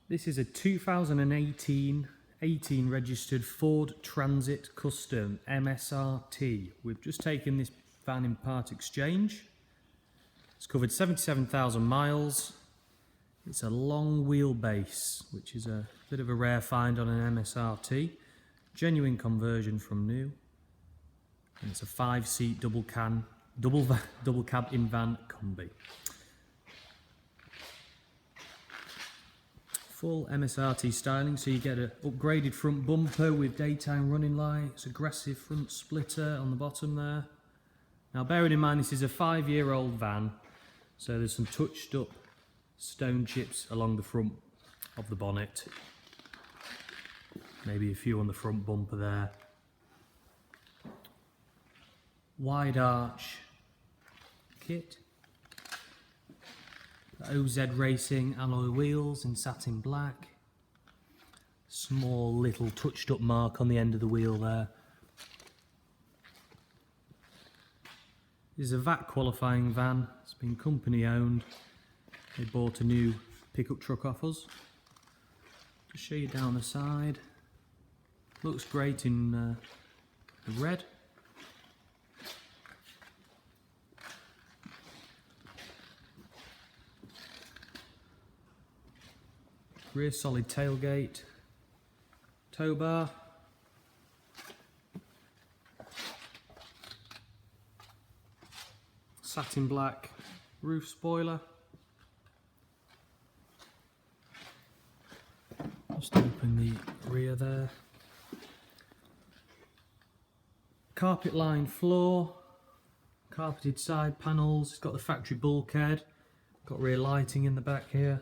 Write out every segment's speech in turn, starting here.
This is a 2018 registered Ford Transit Custom MSRT. We've just taken this van in part exchange. It's covered 77,000 miles. It's a long wheelbase, which is a bit of a rare find on an MSRT. Genuine conversion from new. And it's a 5-seat double cab in-van Kombi. Full MSRT styling, so you get an upgraded front bumper with daytime running lights, aggressive front splitter on the bottom there. Now bearing in mind this is a 5-year-old van, so there's some touched up stone chips along the front of the bonnet. Maybe a few on the front bumper there. Wide arch kit. OZ Racing alloy wheels in satin black. Small little touched up mark on the end of the wheel there. This is a VAT qualifying van. It's been company owned. They bought a new pickup truck off us. Just show you down the side. Looks great in the red. Rear solid tailgate, tow bar, satin black roof spoiler. Just open the rear there. Carpet lined floor, carpeted side panels. It's got the factory bulkhead, got rear lighting in the back here.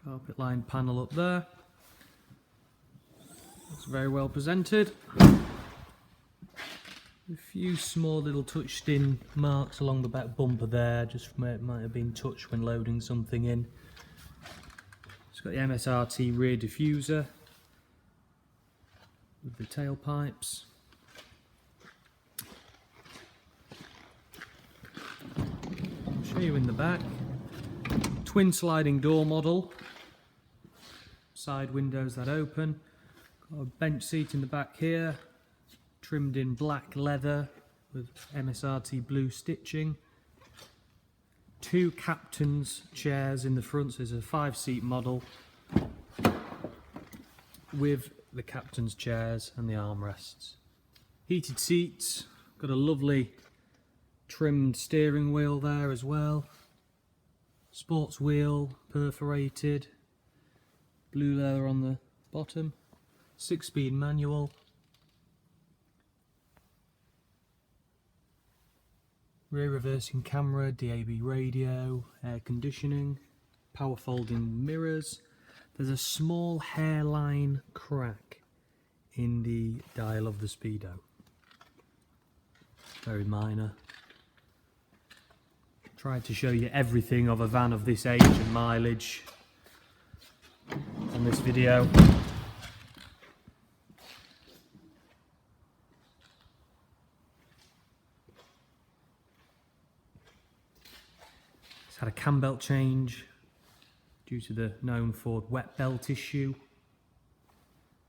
Carpet lined panel up there. Looks very well presented. A few small little touched in marks along the back bumper there, just from where it might have been touched when loading something in. It's got the MSRT rear diffuser with the tailpipes. I'll show you in the back. Twin sliding door model. Side windows that open. Got a bench seat in the back here, trimmed in black leather with MSRT blue stitching. 2 captain's chairs in the front, so there's a 5-seat model with the captain's chairs and the armrests. Heated seats, got a lovely trimmed steering wheel there as well. Sports wheel, perforated. Blue leather on the bottom, 6-speed manual, rear reversing camera, DAB radio, air conditioning, power folding mirrors. There's a small hairline crack in the dial of the speedo, very minor. Tried to show you everything of a van of this age and mileage on this video. It's had a cam belt change due to the known Ford wet belt issue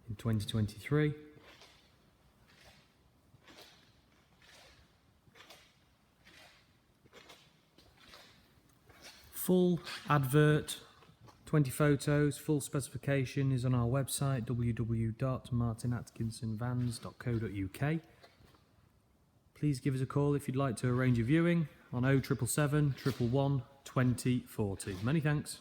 in 2023. Full advert, 20 photos, full specification is on our website www.martinatkinsonvans.co.uk. Please give us a call if you'd like to arrange a viewing on 0777 111 2040. Many thanks.